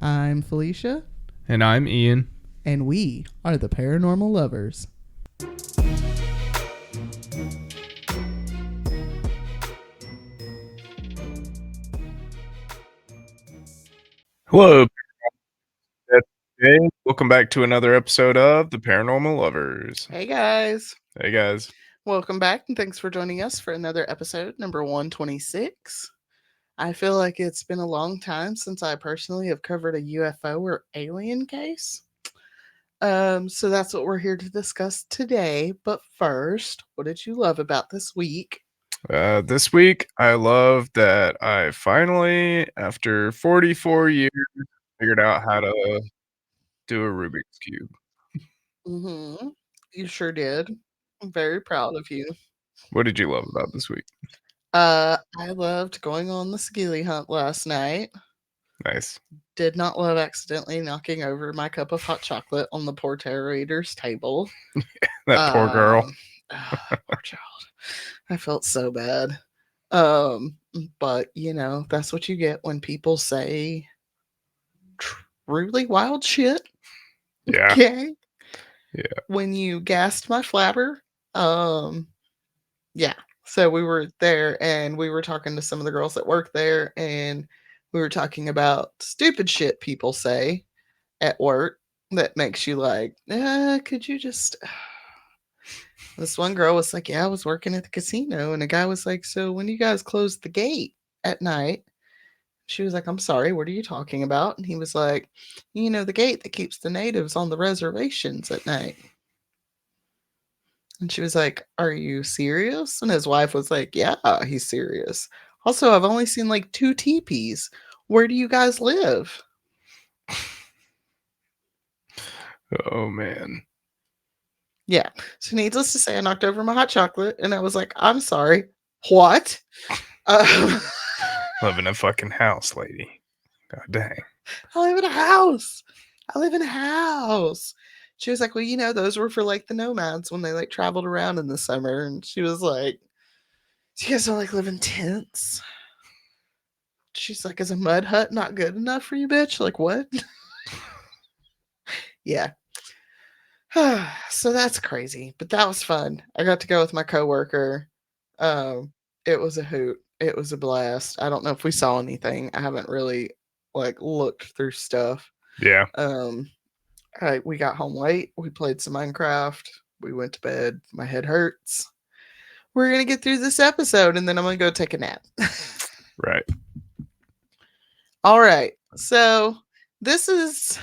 I'm Felicia, And I'm Ian. and we are the Paranormal Lovers. Hello, welcome back to another episode of The Paranormal Lovers. Hey guys, Hey guys. welcome back, and thanks for joining us for another episode, number 126. I feel like it's been a long time since I personally have covered a UFO or alien case. So that's what we're here to discuss today. But first, what did you love about this week? This week, I love that I finally, after 44 years, figured out how to do a Rubik's Cube. Mm-hmm. You sure did. I'm very proud of you. What did you love about this week? I loved going on the skilly hunt last night. Nice. Did not love accidentally knocking over my cup of hot chocolate on the poor terrator's table. That poor girl. Poor child. I felt so bad. Um, but that's what you get when people say truly wild shit. Yeah. Okay. Yeah. When you gassed my flabber. Yeah. So we were there and we were talking to some of the girls that work there, and we were talking about stupid shit people say at work that makes you like, could you just. This one girl was like, yeah, I was working at the casino. And the guy was like, so when you guys close the gate at night? She was like, I'm sorry, what are you talking about? And he was like, the gate that keeps the natives on the reservations at night. And she was like, are you serious? And his wife was like, yeah, he's serious. Also, I've only seen like 2 teepees. Where do you guys live? Oh, man. Yeah. So, needless to say, I knocked over my hot chocolate and I was like, I'm sorry. What? Um, Live in a fucking house, lady. God dang. I live in a house. I live in a house. She was like, well, those were for like the nomads when they like traveled around in the summer. And she was like, do you guys don't like live in tents? She's like, is a mud hut not good enough for you, bitch? Like, what? Yeah. So that's crazy, but that was fun. I got to go with my coworker. It was a hoot. It was a blast. I don't know if we saw anything. I haven't really like looked through stuff. Yeah. Um, we got home late. We played some Minecraft. We went to bed. My head hurts. We're gonna get through this episode, and then I'm gonna go take a nap. Right. All right. So this is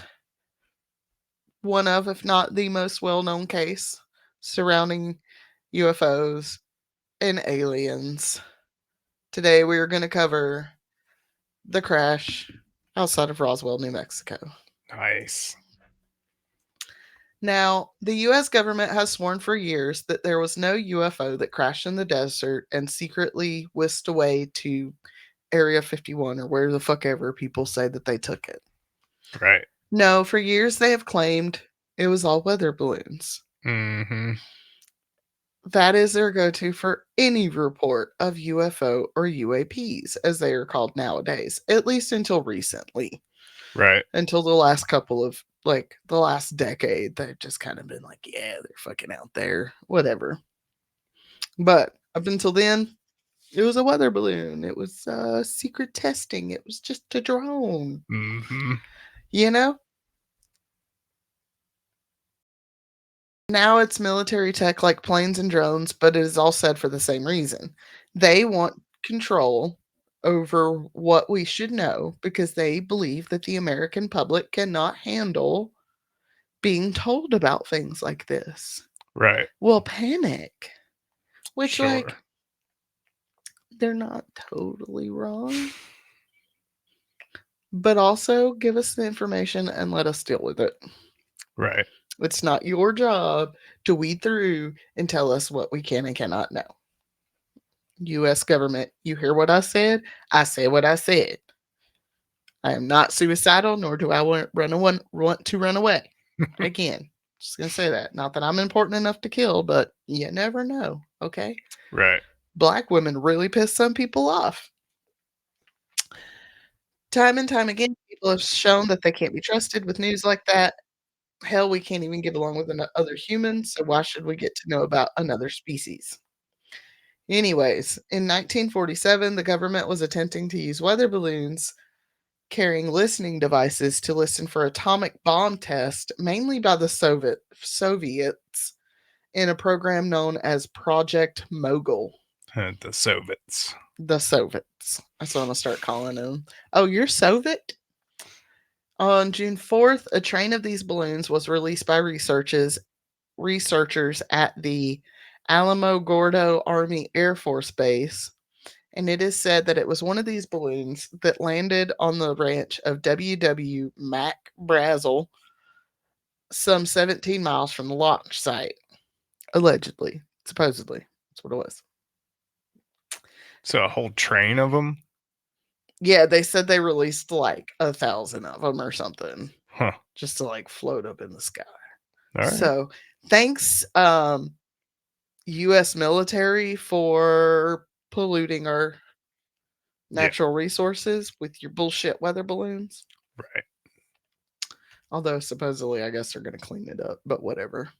one of, if not the most well-known case surrounding UFOs and aliens. Today we are going to cover the crash outside of Roswell, New Mexico. Nice. Now, the US government has sworn for years that there was no UFO that crashed in the desert and secretly whisked away to Area 51 or where the fuck ever people say that they took it. Right. No, for years they have claimed it was all weather balloons. Mm-hmm. That is their go to for any report of UFO or UAPs, as they are called nowadays, at least until recently. Right. Until the last couple of, like, the last decade, they've just kind of been like, yeah, they're fucking out there, whatever. But up until then, it was a weather balloon. It was secret testing. It was just a drone. Mm-hmm. You know? Now it's military tech like planes and drones, but it is all said for the same reason. They want control over what we should know because they believe that the American public cannot handle being told about things like this. Right. Will panic, which, Sure. like, they're not totally wrong, but also give us the information and let us deal with it. Right. It's not your job to weed through and tell us what we can and cannot know. US government, you hear what I said? I said what I said. I am not suicidal, nor do I want to run away. Again, just gonna say that. Not that I'm important enough to kill, but you never know. Okay. Right. Black women really piss some people off. Time and time again, people have shown that they can't be trusted with news like that. Hell, we can't even get along with other humans, so why should we get to know about another species? Anyways, in 1947, the government was attempting to use weather balloons carrying listening devices to listen for atomic bomb tests, mainly by the Soviets, in a program known as Project Mogul. The Soviets. The Soviets. That's what I'm gonna start calling them. Oh, you're Soviet? On June 4th, a train of these balloons was released by researchers at the Alamo Gordo Army Air Force Base, and it is said that it was one of these balloons that landed on the ranch of W. Mac Brazel, some 17 miles from the launch site. Allegedly, supposedly, that's what it was. So a whole train of them? Yeah, they said they released like 1,000 of them or something, Huh. just to like float up in the sky. All right. So thanks, U.S. military, for polluting our Yeah. natural resources with your bullshit weather balloons. Right. Although supposedly, I guess they're going to clean it up, but whatever.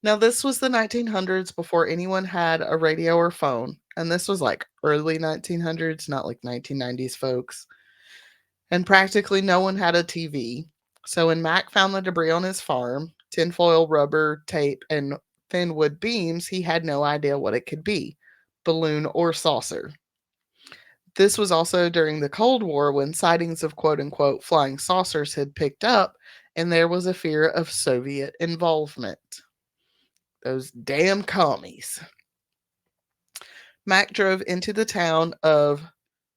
Now, this was the 1900s before anyone had a radio or phone, and this was like early 1900s, not like 1990s, folks. And practically no one had a TV. So when Mac found the debris on his farm, tinfoil, rubber, tape, and thin wood beams, he had no idea what it could be, balloon or saucer. This was also during the Cold War when sightings of quote unquote flying saucers had picked up, and there was a fear of Soviet involvement. Those damn commies. Mac drove into the town of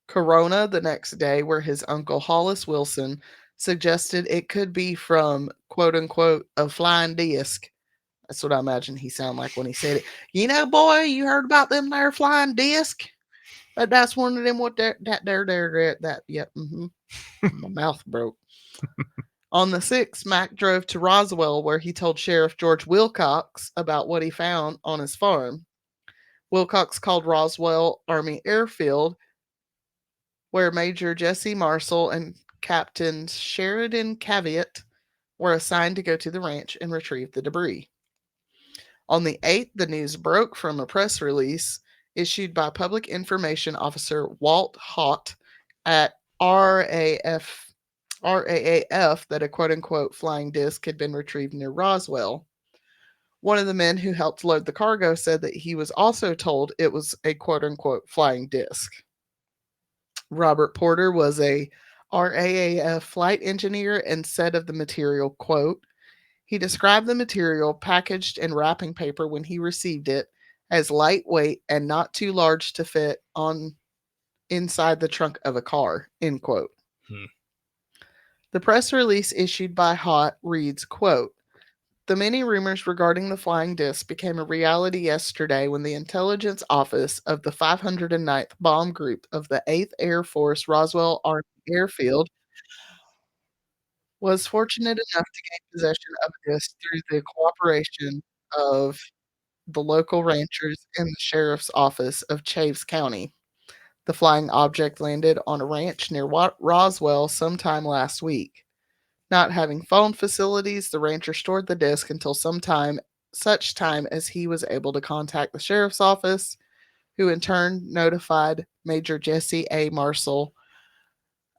Corona the next day, where his uncle Hollis Wilson suggested it could be from quote unquote a flying disc. That's what I imagine he sounded like when he said it. You know, boy, you heard about them there flying disc? But that's one of them. What that. Yep. My mouth broke. On the 6th, Mac drove to Roswell, where he told Sheriff George Wilcox about what he found on his farm. Wilcox called Roswell Army Airfield, where Major Jesse Marshall and Captain Sheridan Cavitt were assigned to go to the ranch and retrieve the debris. On the 8th, the news broke from a press release issued by Public Information Officer Walt Hott at RAAF that a quote unquote flying disc had been retrieved near Roswell. One of the men who helped load the cargo said that he was also told it was a quote unquote flying disc. Robert Porter was a RAAF flight engineer and said of the material, quote, he described the material packaged in wrapping paper when he received it as lightweight and not too large to fit on inside the trunk of a car, end quote. Hmm. The press release issued by Hott reads, quote, the many rumors regarding the flying disc became a reality yesterday when the intelligence office of the 509th Bomb Group of the 8th Air Force Roswell Army Airfield was fortunate enough to gain possession of this through the cooperation of the local ranchers and the sheriff's office of Chaves County. The flying object landed on a ranch near Roswell sometime last week. Not having phone facilities, the rancher stored the disc until such time as he was able to contact the sheriff's office, who in turn notified Major Jesse A. Marshall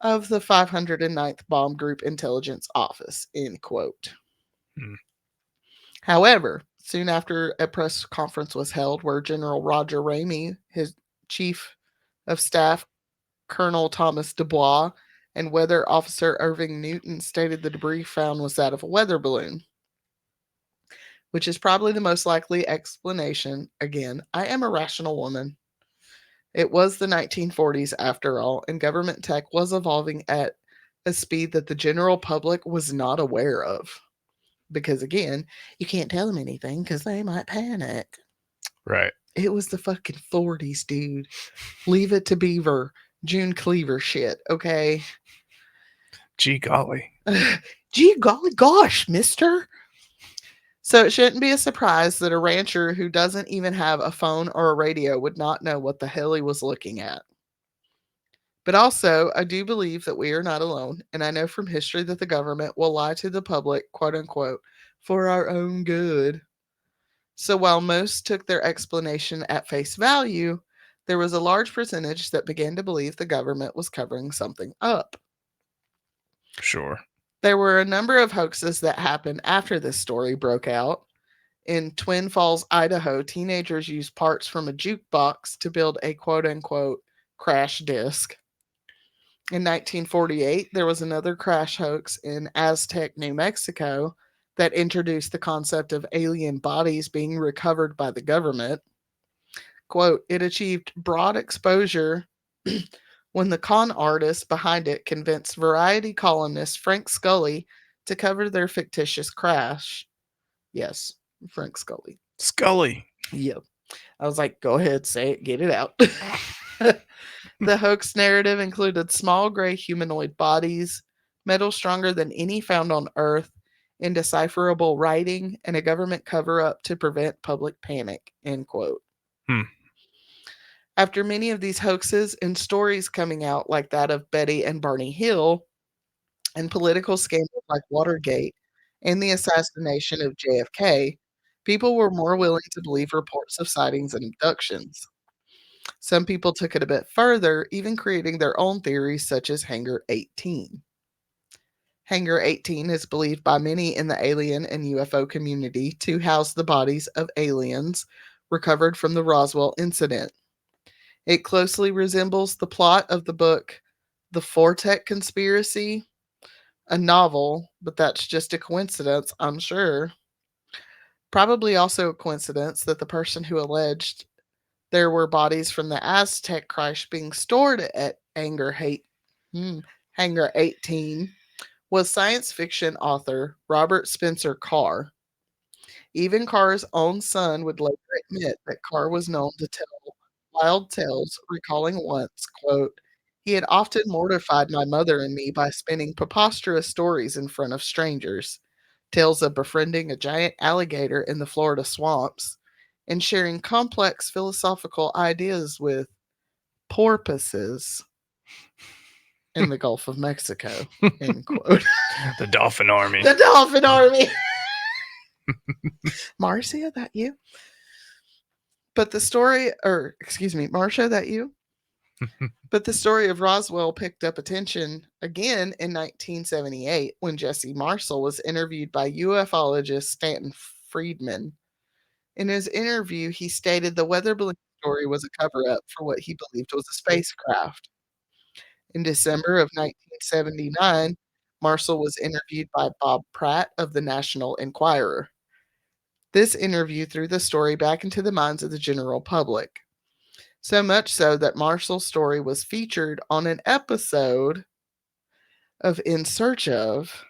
of the 509th Bomb Group Intelligence Office, end quote. Hmm. However, soon after a press conference was held where General Roger Ramey, his chief of staff, Colonel Thomas Dubois, and Weather Officer Irving Newton stated the debris found was that of a weather balloon, which is probably the most likely explanation. Again, I am a rational woman. It was the 1940s after all, and government tech was evolving at a speed that the general public was not aware of. Because again, you can't tell them anything because they might panic. Right. It was the fucking 40s, dude. Leave it to Beaver. June Cleaver shit, okay? Gee golly. Gee golly gosh, mister. So it shouldn't be a surprise that a rancher who doesn't even have a phone or a radio would not know what the hell he was looking at. But also, I do believe that we are not alone, and I know from history that the government will lie to the public, quote unquote, for our own good. So while most took their explanation at face value, there was a large percentage that began to believe the government was covering something up. Sure. There were a number of hoaxes that happened after this story broke out. In Twin Falls, Idaho, teenagers used parts from a jukebox to build a quote unquote crash disc. In 1948, there was another crash hoax in Aztec, New Mexico, that introduced the concept of alien bodies being recovered by the government. Quote, it achieved broad exposure when the con artist behind it convinced Variety columnist Frank Scully to cover their fictitious crash. Yes, Frank Scully. Scully. Yep. I was like, go ahead, say it, get it out. The hoax narrative included small gray humanoid bodies, metal stronger than any found on Earth, indecipherable writing, and a government cover up to prevent public panic. End quote. Hmm. After many of these hoaxes and stories coming out, like that of Betty and Barney Hill, and political scandals like Watergate and the assassination of JFK, people were more willing to believe reports of sightings and abductions. Some people took it a bit further, even creating their own theories, such as Hangar 18. Hangar 18 is believed by many in the alien and UFO community to house the bodies of aliens recovered from the Roswell incident. It closely resembles the plot of the book The Fortek Conspiracy, a novel, but that's just a coincidence, I'm sure. Probably also a coincidence that the person who alleged there were bodies from the Aztec crash being stored at Hangar 18 was science fiction author Robert Spencer Carr. Even Carr's own son would later admit that Carr was known to tell wild tales, recalling once, quote, he had often mortified my mother and me by spinning preposterous stories in front of strangers, tales of befriending a giant alligator in the Florida swamps, and sharing complex philosophical ideas with porpoises in the Gulf of Mexico, end quote. The Dolphin Army. The Dolphin Army. Marcia, that you? But the story, or excuse me, Marcia, that you? But the story of Roswell picked up attention again in 1978 when Jesse Marcel was interviewed by ufologist Stanton Friedman. In his interview, he stated the weather balloon story was a cover up for what he believed was a spacecraft. In December of 1979, Marcel was interviewed by Bob Pratt of the National Enquirer. This interview threw the story back into the minds of the general public. So much so that Marcel's story was featured on an episode of In Search of,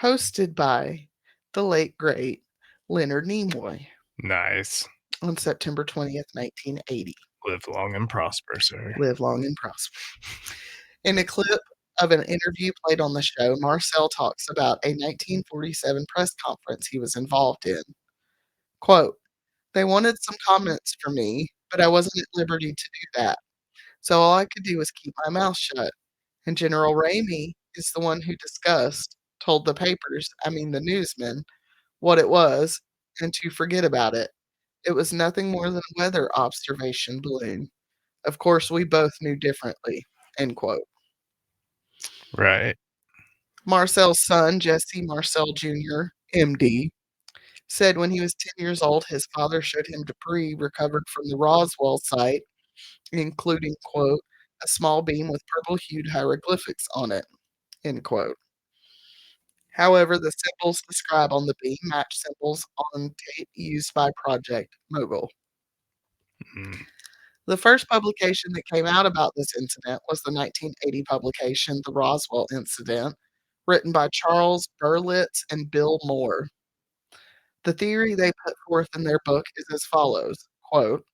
hosted by the late great Leonard Nimoy Nice. on September 20th, 1980. Live long and prosper, sir. Live long and prosper. In a clip of an interview played on the show, Marcel talks about a 1947 press conference he was involved in. Quote, they wanted some comments from me, but I wasn't at liberty to do that. So all I could do was keep my mouth shut. And General Ramey is the one who discussed, told the papers, I mean the newsmen, what it was, and to forget about it. It was nothing more than a weather observation balloon. Of course, we both knew differently. End quote. Right. Marcel's son, Jesse Marcel Jr., MD, said when he was 10 years old, his father showed him debris recovered from the Roswell site, including, quote, a small beam with purple hued hieroglyphics on it, end quote. However, the symbols described on the beam match symbols on tape used by Project Mogul. Mm. The first publication that came out about this incident was the 1980 publication, The Roswell Incident, written by Charles Berlitz and Bill Moore. The theory they put forth in their book is as follows, quote,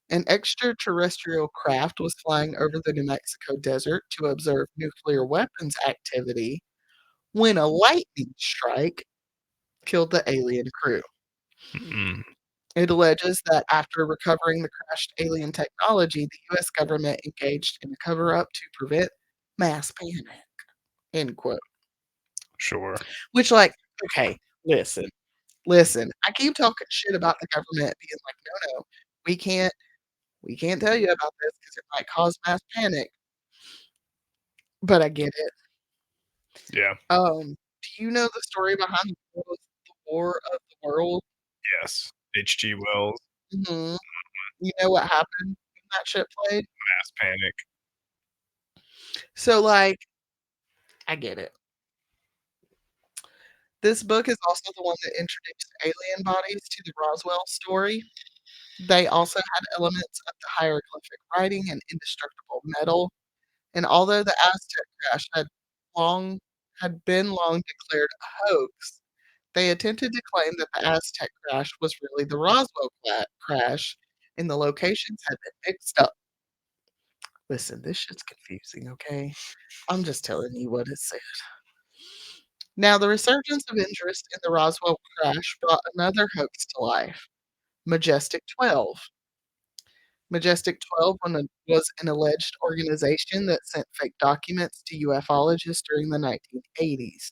an extraterrestrial craft was flying over the New Mexico desert to observe nuclear weapons activity when a lightning strike killed the alien crew. Mm. It alleges that after recovering the crashed alien technology, the U.S. government engaged in a cover up to prevent mass panic, end quote. Sure. Which, like, okay, listen, listen. I keep talking shit about the government being like, no, no, we can't, we can't tell you about this because it might cause mass panic. But I get it. Yeah. Do you know the story behind the War of the World? Yes. H.G. Wells, Mhm. You know what happened when that shit played? Mass Panic. So, like, I get it. This book is also the one that introduced alien bodies to the Roswell story. They also had elements of the hieroglyphic writing and indestructible metal. And although the Aztec crash long been long declared a hoax, they attempted to claim that the Aztec crash was really the Roswell crash, and the locations had been mixed up. Listen, this shit's confusing, okay? I'm just telling you what it said. Now, the resurgence of interest in the Roswell crash brought another hoax to life, Majestic 12. Majestic 12 was an alleged organization that sent fake documents to ufologists during the 1980s.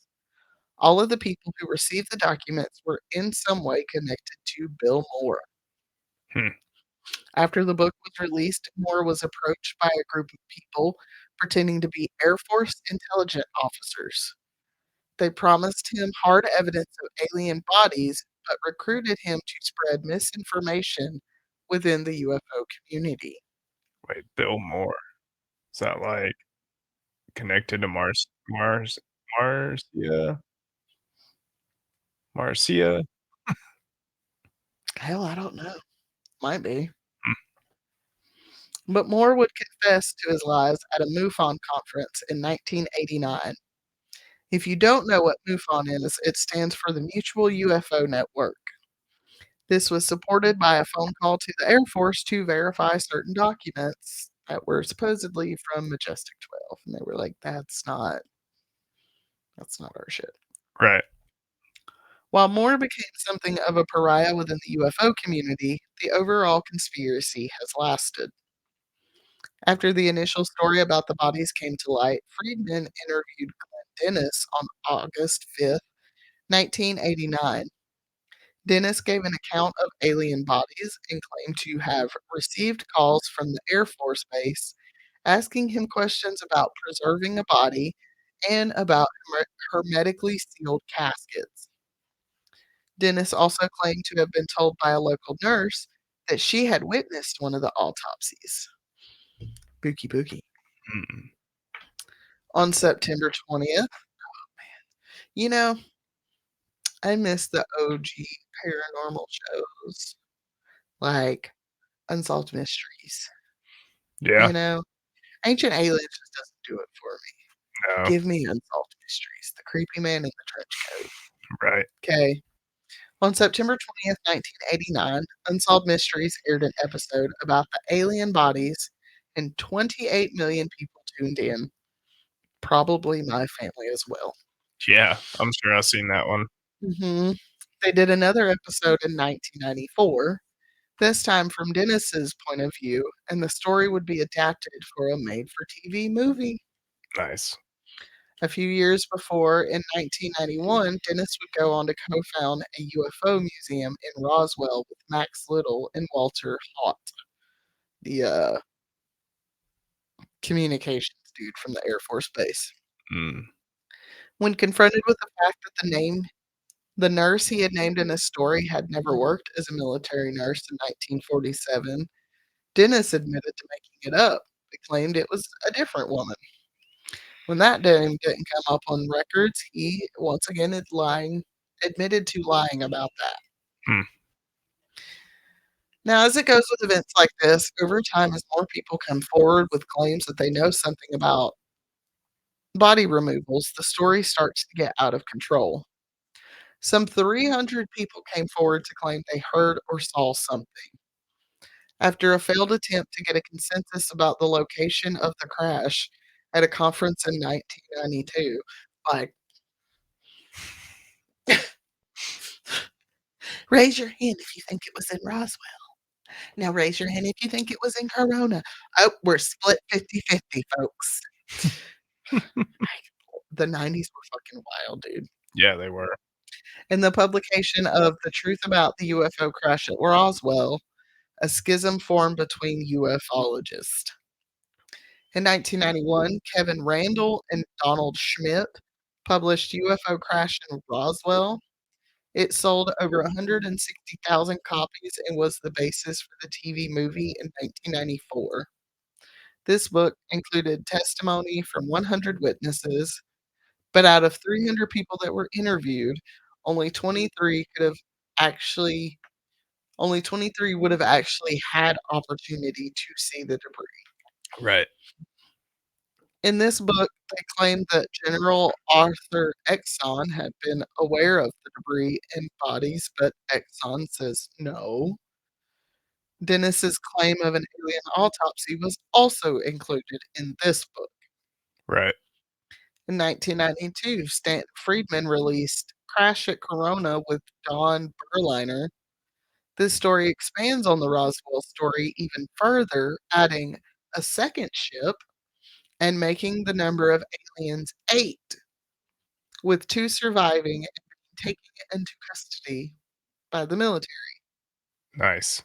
All of the people who received the documents were in some way connected to Bill Moore. Hmm. After the book was released, Moore was approached by a group of people pretending to be Air Force intelligence officers. They promised him hard evidence of alien bodies, but recruited him to spread misinformation within the UFO community. Wait, Bill Moore. Is that, like, connected to Marcia? Marcia? Hell, I don't know. Might be. Hmm. But Moore would confess to his lies at a MUFON conference in 1989. If you don't know what MUFON is, it stands for the Mutual UFO Network. This was supported by a phone call to the Air Force to verify certain documents that were supposedly from Majestic 12. And they were like, that's not our shit. Right. While Moore became something of a pariah within the UFO community, the overall conspiracy has lasted. After the initial story about the bodies came to light, Friedman interviewed Glenn Dennis on August 5th, 1989. Dennis gave an account of alien bodies and claimed to have received calls from the Air Force Base asking him questions about preserving a body and about hermetically sealed caskets. Dennis also claimed to have been told by a local nurse that she had witnessed one of the autopsies. Bookie bookie. Mm. On September 20th, you know, I miss the OG paranormal shows like Unsolved Mysteries. Yeah. You know, Ancient Aliens just doesn't do it for me. No. Give me Unsolved Mysteries, the creepy man in the trench coat. Right. Okay. On September 20th, 1989, Unsolved Mysteries aired an episode about the alien bodies, and 28 million people tuned in, probably my family as well. Yeah. I'm sure I've seen that one. hmm They did another episode in 1994, this time from Dennis's point of view, and the story would be adapted for a made for TV movie. Nice. A few years before, in 1991, Dennis would go on to co found a UFO museum in Roswell with Max Little and Walter Haut, the communications dude from the Air Force Base. Mm. When confronted with the fact that the nurse he had named in his story had never worked as a military nurse in 1947, Dennis admitted to making it up, but claimed it was a different woman. When that name didn't come up on records, he once again admitted to lying about that. Hmm. Now, as it goes with events like this, over time, as more people come forward with claims that they know something about body removals, the story starts to get out of control. Some 300 people came forward to claim they heard or saw something. After a failed attempt to get a consensus about the location of the crash at a conference in 1992, like, raise your hand if you think it was in Roswell. Now raise your hand if you think it was in Corona. Oh, we're split 50-50, folks. The 90s were fucking wild, dude. Yeah, they were. In the publication of The Truth About the UFO Crash at Roswell, a schism formed between ufologists. In 1991, Kevin Randall and Donald Schmidt published UFO Crash in Roswell. It sold over 160,000 copies and was the basis for the TV movie in 1994. This book included testimony from 100 witnesses, but out of 300 people that were interviewed, only 23 could have actually only 23 would have actually had opportunity to see the debris. Right. In this book, they claimed that General Arthur Exxon had been aware of the debris and bodies, but Exxon says no. Dennis's claim of an alien autopsy was also included in this book. Right. In 1992, Stanton Friedman released Crash at Corona with Don Berliner. This story expands on the Roswell story even further, adding a second ship and making the number of aliens 8, with 2 surviving and taking it into custody by the military. Nice.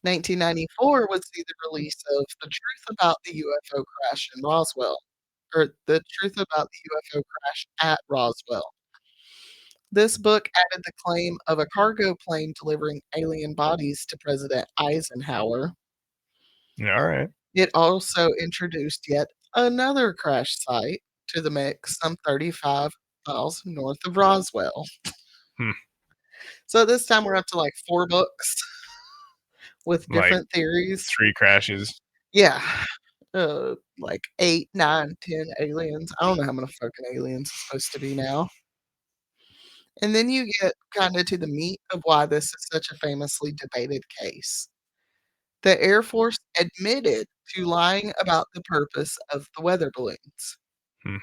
1994 would see the release of The Truth About the UFO Crash in Roswell, or The Truth About the UFO Crash at Roswell. This book added the claim of a cargo plane delivering alien bodies to President Eisenhower. Alright. It also introduced yet another crash site to the mix some 35 miles north of Roswell. Hmm. So this time we're up to like 4 books with Like different theories. 3 crashes. Yeah. Like 8, 9, 10 aliens. I don't know how many fucking aliens it's supposed to be now. And then you get kind of to the meat of why this is such a famously debated case. The Air Force admitted to lying about the purpose of the weather balloons. Hmm.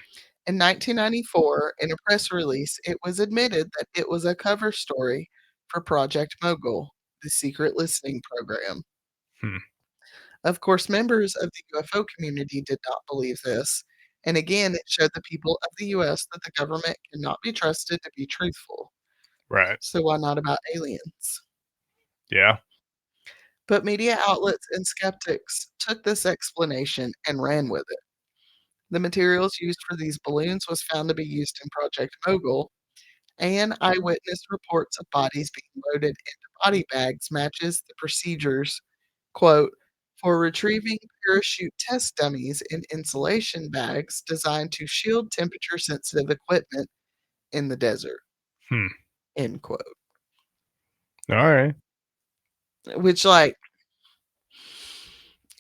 In 1994, in a press release, it was admitted that it was a cover story for Project Mogul, the secret listening program. Hmm. Of course, members of the UFO community did not believe this, and again, it showed the people of the US that the government cannot be trusted to be truthful. Right. So, why not about aliens? Yeah. But media outlets and skeptics took this explanation and ran with it. The materials used for these balloons was found to be used in Project Mogul, and eyewitness reports of bodies being loaded into body bags matches the procedures, quote, for retrieving parachute test dummies in insulation bags designed to shield temperature sensitive equipment in the desert, Hmm. end quote. Alright. Which, like,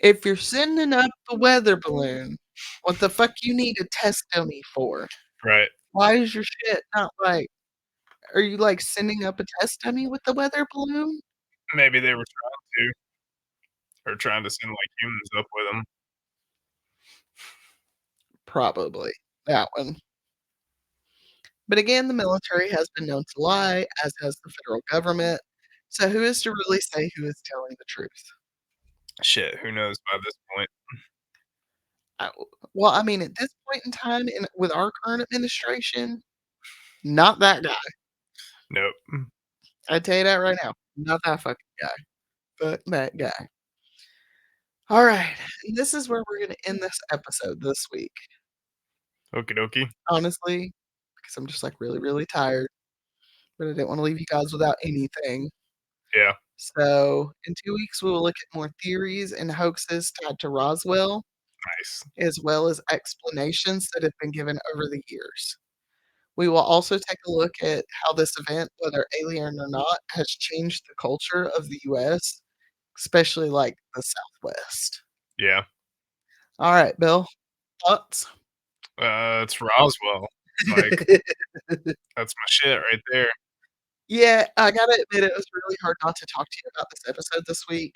if you're sending up the weather balloon, what the fuck you need a test dummy for? Right. Why is your shit not like, are you like sending up a test dummy with the weather balloon? Maybe they were trying to, or trying to send, like, humans up with them. Probably that one. But again, the military has been known to lie, as has the federal government. So who is to really say who is telling the truth? Shit, who knows by this point? I, well, I mean, at this point in time, with our current administration, not that guy. Nope. I tell you that right now, not that fucking guy, but that guy. All right, and this is where we're going to end this episode this week. Okie dokie. Honestly, because I'm just like really, really tired, but I didn't want to leave you guys without anything. Yeah. So, in 2 weeks, we will look at more theories and hoaxes tied to Roswell, Nice. as well as explanations that have been given over the years. We will also take a look at how this event, whether alien or not, has changed the culture of the US, especially like the Southwest. Yeah. All right, Bill, thoughts? It's Roswell. Like, that's my shit right there. Yeah, I gotta admit, it was really hard not to talk to you about this episode this week.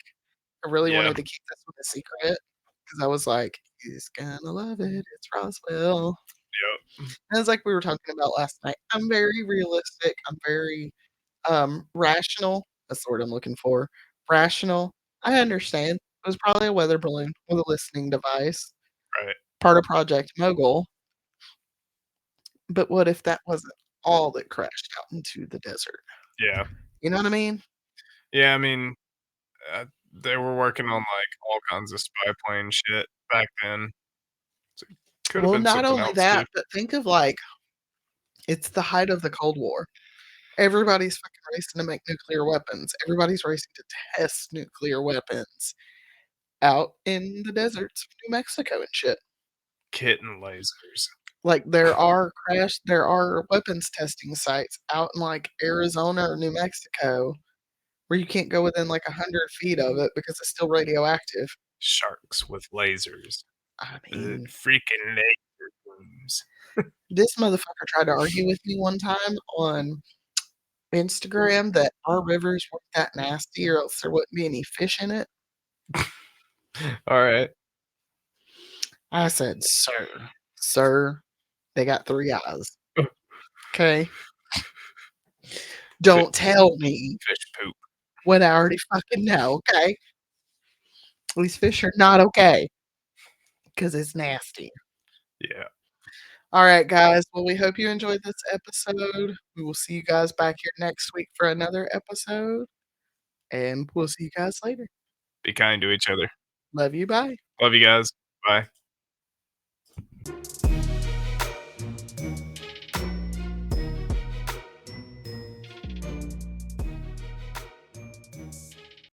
I really Yeah. wanted to keep this one a secret because I was like, "He's gonna love it. It's Roswell." Yep. And it's like we were talking about last night. I'm very realistic. I'm very rational. That's the word I'm looking for. Rational. I understand. It was probably a weather balloon with a listening device. Right. part of Project Mogul, but what if that wasn't all that crashed out into the desert? Yeah. You know what I mean? Yeah, I mean, they were working on, like, all kinds of spy plane shit back then. So, could've Well, been not something only else too. that, but think of, like, it's the height of the Cold War. Everybody's fucking racing to make nuclear weapons. Everybody's racing to test nuclear weapons out in the deserts of New Mexico and shit. Kitten lasers. Like there are weapons testing sites out in like Arizona or New Mexico where you can't go within like 100 feet of it because it's still radioactive. Sharks with lasers. I The mean, freaking laser beams. this motherfucker tried to argue with me one time on Instagram that our rivers weren't that nasty or else there wouldn't be any fish in it. Alright. I said, sir, they got three eyes. Okay. Fi Don't tell me fish poop. what I already fucking know, okay? These fish are not okay because it's nasty. Yeah. All right, guys. Well, we hope you enjoyed this episode. We will see you guys back here next week for another episode, and we'll see you guys later. Be kind to each other. Love you. Bye. Love you guys. Bye.